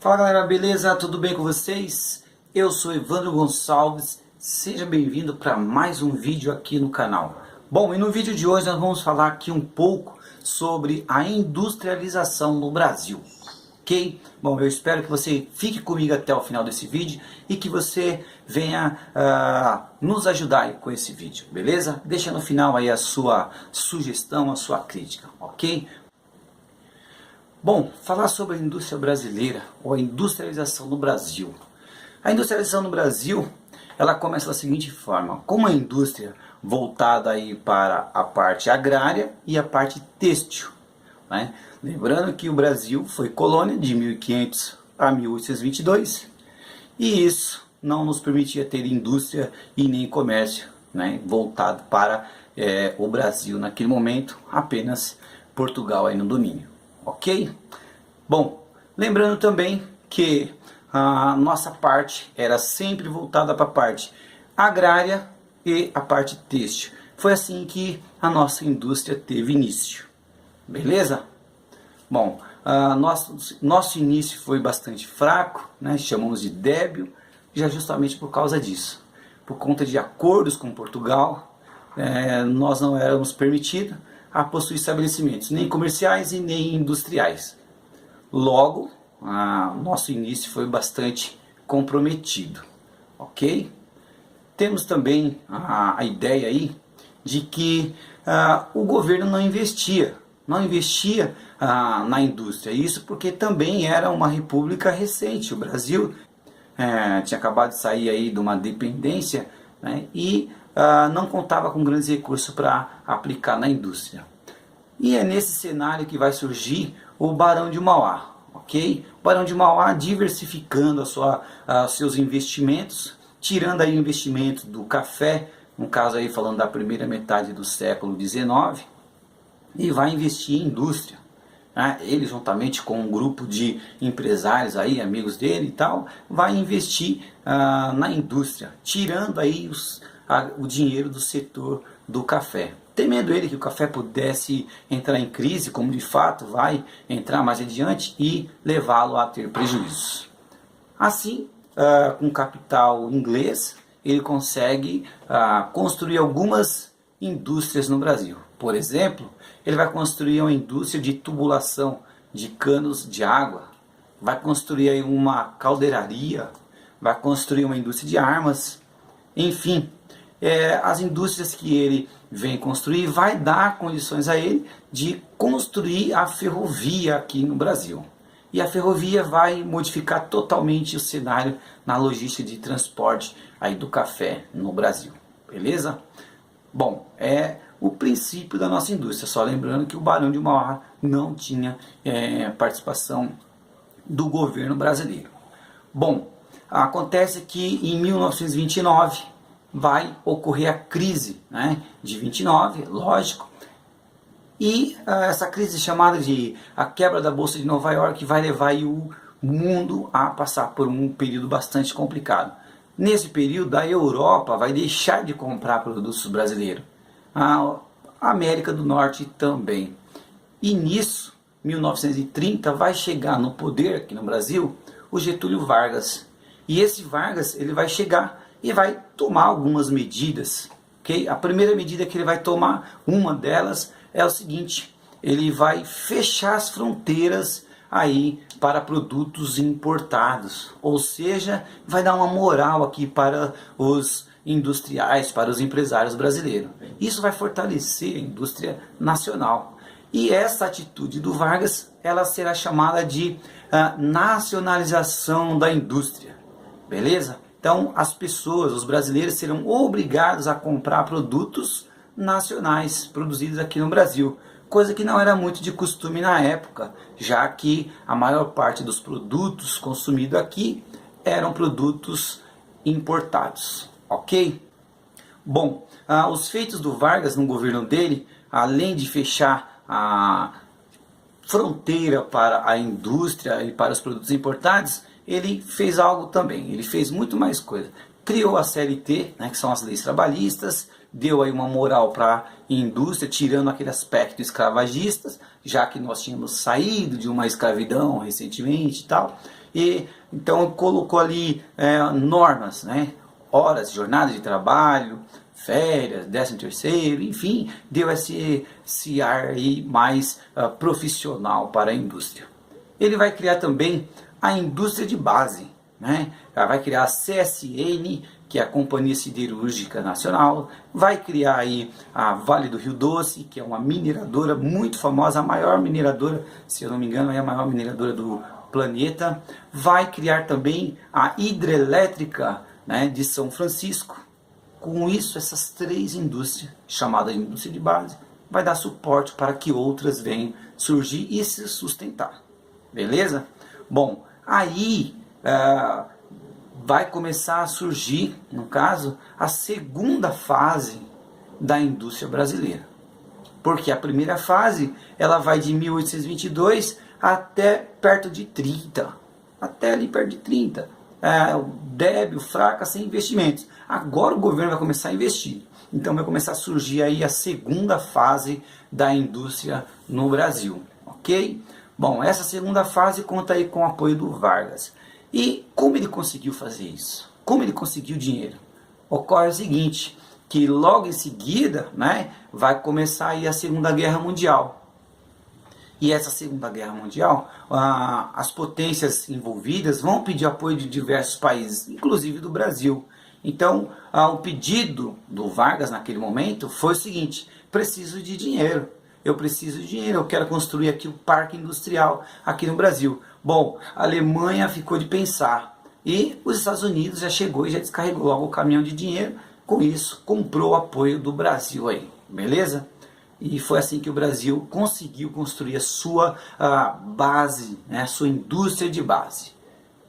Fala galera, beleza? Tudo bem com vocês? Eu sou Evandro Gonçalves, seja bem-vindo para mais um vídeo aqui no canal. Bom, e no vídeo de hoje nós vamos falar aqui um pouco sobre a industrialização no Brasil, ok? Bom, eu espero que você fique comigo até o final desse vídeo e que você venha nos ajudar aí com esse vídeo, beleza? Deixa no final aí a sua sugestão, a sua crítica, ok? Bom, falar sobre a indústria brasileira ou a industrialização no Brasil. A industrialização no Brasil, ela começa da seguinte forma: como a indústria voltada aí para a parte agrária e a parte têxtil, né? Lembrando que o Brasil foi colônia de 1500 a 1822 e isso não nos permitia ter indústria e nem comércio, né, voltado para o Brasil naquele momento, apenas Portugal aí no domínio. Ok? Bom, lembrando também que a nossa parte era sempre voltada para a parte agrária e a parte têxtil. Foi assim que a nossa indústria teve início. Beleza? Bom, nosso início foi bastante fraco, né? Chamamos de débil, já justamente por causa disso. Por conta de acordos com Portugal, nós não éramos permitidos a possuir estabelecimentos nem comerciais e nem industriais. Logo, nosso início foi bastante comprometido, ok? Temos também a ideia aí de que o governo não investia na indústria. Isso porque também era uma república recente. O Brasil tinha acabado de sair aí de uma dependência, né, e não contava com grandes recursos para aplicar na indústria. E é nesse cenário que vai surgir o Barão de Mauá, ok? O Barão de Mauá diversificando seus investimentos, tirando aí o investimento do café, no caso aí falando da primeira metade do século XIX, e vai investir em indústria. Ele juntamente com um grupo de empresários aí, amigos dele e tal, vai investir na indústria, tirando aí o dinheiro do setor do café, temendo ele que o café pudesse entrar em crise, como de fato vai entrar mais adiante, e levá-lo a ter prejuízos. Assim, com capital inglês, ele consegue construir algumas indústrias no Brasil. Por exemplo, ele vai construir uma indústria de tubulação de canos de água, vai construir aí uma caldeiraria, vai construir uma indústria de armas, enfim. As indústrias que ele vem construir vai dar condições a ele de construir a ferrovia aqui no Brasil. E a ferrovia vai modificar totalmente o cenário na logística de transporte aí do café no Brasil. Beleza? Bom, é o princípio da nossa indústria. Só lembrando que o Barão de Mauá não tinha participação do governo brasileiro. Bom, acontece que em 1929 vai ocorrer a crise, né, de 29, lógico, e essa crise chamada de a quebra da Bolsa de Nova York vai levar aí o mundo a passar por um período bastante complicado. Nesse período a Europa vai deixar de comprar produtos brasileiros, a América do Norte também, e nisso, 1930, vai chegar no poder aqui no Brasil o Getúlio Vargas, e esse Vargas ele vai chegar e vai tomar algumas medidas, ok? A primeira medida que ele vai tomar, uma delas é o seguinte: ele vai fechar as fronteiras aí para produtos importados, ou seja, vai dar uma moral aqui para os industriais, para os empresários brasileiros. Isso vai fortalecer a indústria nacional. E essa atitude do Vargas, ela será chamada de nacionalização da indústria, beleza? Então, as pessoas, os brasileiros, serão obrigados a comprar produtos nacionais, produzidos aqui no Brasil. Coisa que não era muito de costume na época, já que a maior parte dos produtos consumidos aqui eram produtos importados. Ok? Bom, os feitos do Vargas no governo dele, além de fechar a fronteira para a indústria e para os produtos importados, ele fez algo também, ele fez muito mais coisa. Criou a CLT, né, que são as leis trabalhistas, deu aí uma moral para a indústria, tirando aquele aspecto escravagista, já que nós tínhamos saído de uma escravidão recentemente e tal. E então colocou ali normas, né? Horas, jornada de trabalho, férias, 13º, enfim, deu esse ar aí mais profissional para a indústria. Ele vai criar também a indústria de base, né? Vai criar a CSN, que é a Companhia Siderúrgica Nacional, vai criar aí a Vale do Rio Doce, que é uma mineradora muito famosa, a maior mineradora, se eu não me engano, é a maior mineradora do planeta. Vai criar também a hidrelétrica, né, de São Francisco. Com isso, essas 3 indústrias, chamadas de indústria de base, vai dar suporte para que outras venham surgir e se sustentar. Beleza? Bom, aí vai começar a surgir, no caso, a segunda fase da indústria brasileira. Porque a primeira fase, ela vai de 1822 até perto de 30. Até ali perto de 30. Débil, fraca, sem investimentos. Agora o governo vai começar a investir. Então vai começar a surgir aí a segunda fase da indústria no Brasil. Ok? Bom, essa segunda fase conta aí com o apoio do Vargas. E como ele conseguiu fazer isso? Como ele conseguiu dinheiro? Ocorre o seguinte, que logo em seguida, né, vai começar aí a Segunda Guerra Mundial. E essa Segunda Guerra Mundial, as potências envolvidas vão pedir apoio de diversos países, inclusive do Brasil. Então, o pedido do Vargas naquele momento foi o seguinte: preciso de dinheiro. Eu preciso de dinheiro, eu quero construir aqui o parque industrial aqui no Brasil. Bom, a Alemanha ficou de pensar e os Estados Unidos já chegou e já descarregou logo o caminhão de dinheiro. Com isso, comprou o apoio do Brasil aí, beleza? E foi assim que o Brasil conseguiu construir a sua base, né, a sua indústria de base.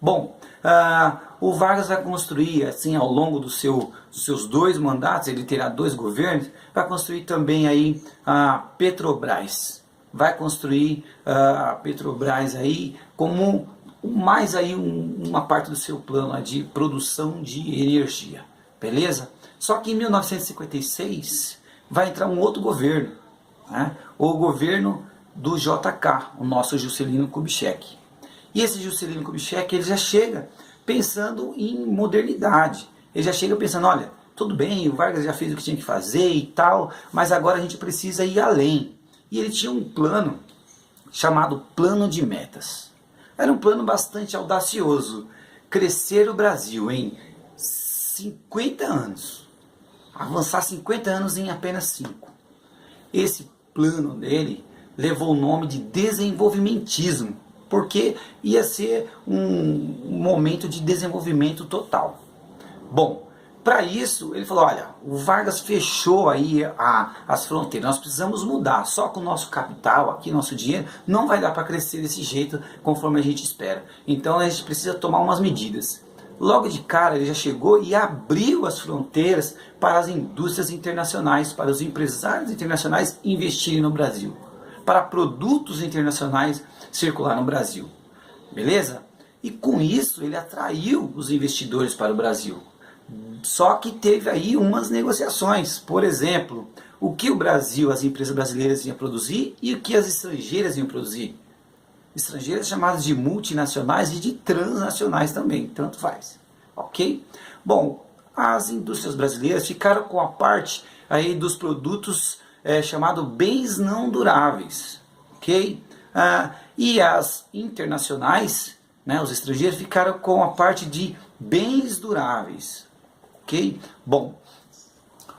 Bom, o Vargas vai construir, assim, ao longo dos seus 2 mandatos, ele terá 2 governos, vai construir também aí a Petrobras. Vai construir a Petrobras aí como mais aí uma parte do seu plano de produção de energia, beleza? Só que em 1956 vai entrar um outro governo, né? O governo do JK, o nosso Juscelino Kubitschek. E esse Juscelino Kubitschek, ele já chega pensando em modernidade. Ele já chega pensando, olha, tudo bem, o Vargas já fez o que tinha que fazer e tal, mas agora a gente precisa ir além. E ele tinha um plano chamado Plano de Metas. Era um plano bastante audacioso. Crescer o Brasil em 50 anos. Avançar 50 anos em apenas 5. Esse plano dele levou o nome de desenvolvimentismo, porque ia ser um momento de desenvolvimento total. Bom, para isso ele falou, olha, o Vargas fechou aí as fronteiras, nós precisamos mudar, só com o nosso capital aqui, nosso dinheiro, não vai dar para crescer desse jeito conforme a gente espera. Então a gente precisa tomar umas medidas. Logo de cara ele já chegou e abriu as fronteiras para as indústrias internacionais, para os empresários internacionais investirem no Brasil, para produtos internacionais circular no Brasil, beleza? E com isso ele atraiu os investidores para o Brasil. Só que teve aí umas negociações, por exemplo, o que o Brasil, as empresas brasileiras iam produzir e o que as estrangeiras iam produzir. Estrangeiras chamadas de multinacionais e de transnacionais também, tanto faz, ok? Bom, as indústrias brasileiras ficaram com a parte aí dos produtos chamados bens não duráveis, ok? E as internacionais, né, os estrangeiros, ficaram com a parte de bens duráveis, ok? Bom,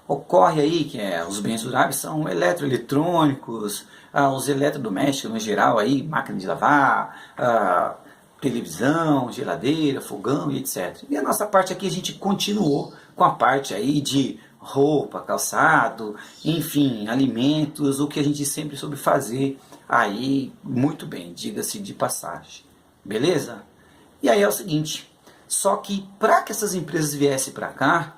ocorre aí que os bens duráveis são eletroeletrônicos, os eletrodomésticos no geral, aí, máquina de lavar, televisão, geladeira, fogão e etc. E a nossa parte aqui a gente continuou com a parte aí de roupa, calçado, enfim, alimentos, o que a gente sempre soube fazer aí muito bem, diga-se de passagem. Beleza? E aí é o seguinte, só que para que essas empresas viessem para cá,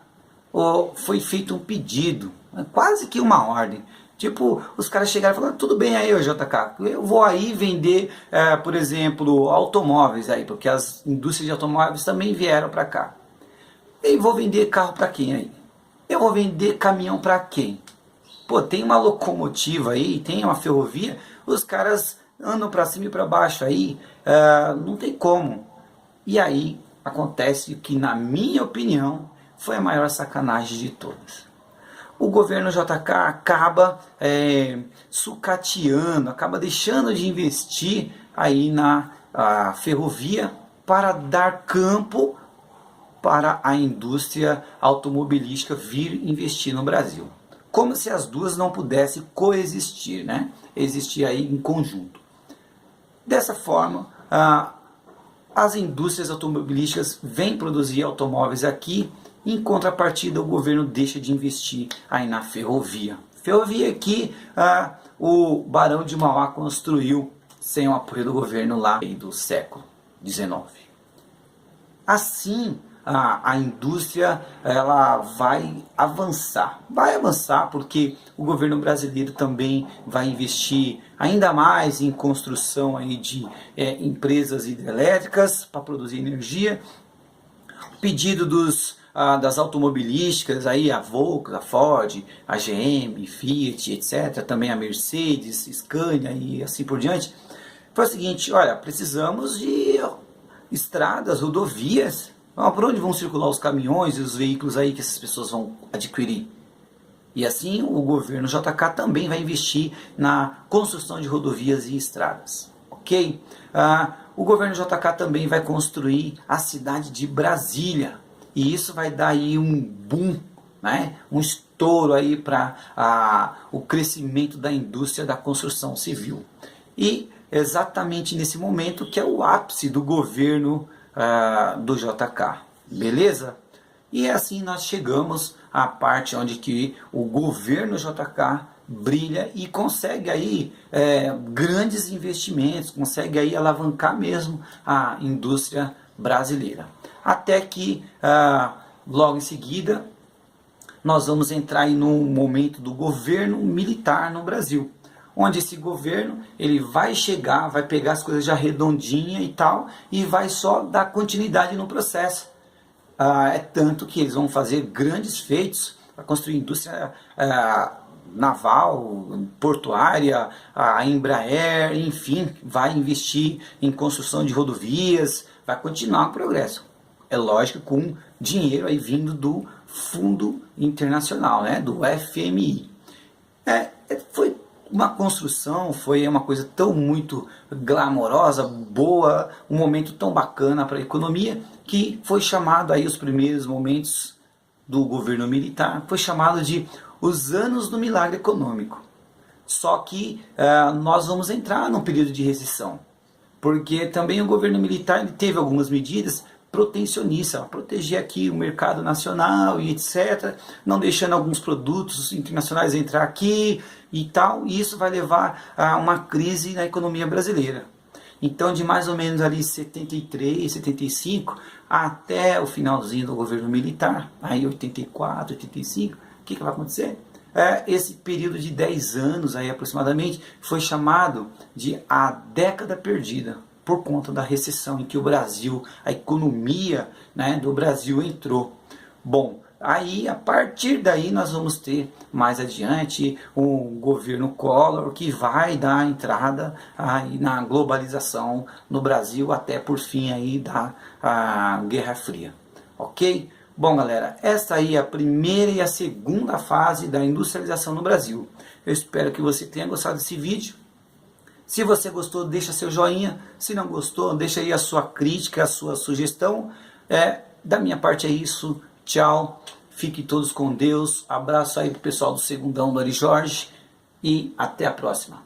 foi feito um pedido, quase que uma ordem. Tipo, os caras chegaram e falaram, tudo bem aí, JK, eu vou aí vender, por exemplo, automóveis aí, porque as indústrias de automóveis também vieram para cá. Eu vou vender carro para quem aí? Eu vou vender caminhão para quem? Pô, tem uma locomotiva aí, tem uma ferrovia, os caras andam para cima e para baixo aí, não tem como. E aí acontece que, na minha opinião, foi a maior sacanagem de todas. O governo JK acaba sucateando, acaba deixando de investir aí na ferrovia para dar campo para a indústria automobilística vir investir no Brasil. Como se as duas não pudessem coexistir, né? Existir aí em conjunto. Dessa forma, as indústrias automobilísticas vêm produzir automóveis aqui, em contrapartida o governo deixa de investir aí na ferrovia. Ferrovia que o Barão de Mauá construiu sem o apoio do governo lá do século XIX. Assim, a indústria ela vai avançar porque o governo brasileiro também vai investir ainda mais em construção aí de empresas hidrelétricas para produzir energia. O pedido das automobilísticas, aí a Volkswagen, a Ford, a GM, Fiat, etc., também a Mercedes, Scania e assim por diante, foi o seguinte: olha, precisamos de estradas, rodovias. Por onde vão circular os caminhões e os veículos aí que essas pessoas vão adquirir? E assim o governo JK também vai investir na construção de rodovias e estradas. Ok? O governo JK também vai construir a cidade de Brasília. E isso vai dar aí um boom, né? Um estouro aí para o crescimento da indústria da construção civil. E exatamente nesse momento que é o ápice do governo do JK, beleza? E assim nós chegamos à parte onde que o governo JK brilha e consegue aí grandes investimentos, consegue aí alavancar mesmo a indústria brasileira. Até que logo em seguida nós vamos entrar aí num momento do governo militar no Brasil, onde esse governo ele vai chegar, vai pegar as coisas já redondinha e tal, e vai só dar continuidade no processo. É tanto que eles vão fazer grandes feitos para construir indústria naval, portuária, a Embraer, enfim, vai investir em construção de rodovias, vai continuar o progresso. É lógico, com dinheiro aí vindo do Fundo Internacional, né, do FMI. Foi uma construção, foi uma coisa tão muito glamourosa, boa, um momento tão bacana para a economia, que foi chamado aí os primeiros momentos do governo militar, foi chamado de os anos do milagre econômico. Só que nós vamos entrar num período de recessão, porque também o governo militar ele teve algumas medidas protecionista, proteger aqui o mercado nacional e etc, não deixando alguns produtos internacionais entrar aqui e tal, e isso vai levar a uma crise na economia brasileira. Então, de mais ou menos ali 73, 75, até o finalzinho do governo militar, aí 84, 85, o que vai acontecer? Esse período de 10 anos aí aproximadamente foi chamado de a década perdida, por conta da recessão em que o Brasil, a economia, né, do Brasil entrou. Bom, aí a partir daí nós vamos ter mais adiante um governo Collor que vai dar entrada aí na globalização no Brasil até por fim aí da Guerra Fria. Ok? Bom galera, essa aí é a primeira e a segunda fase da industrialização no Brasil. Eu espero que você tenha gostado desse vídeo. Se você gostou, deixa seu joinha. Se não gostou, deixa aí a sua crítica, a sua sugestão. Da minha parte é isso. Tchau. Fiquem todos com Deus. Abraço aí pro pessoal do Segundão do Ari Jorge. E até a próxima.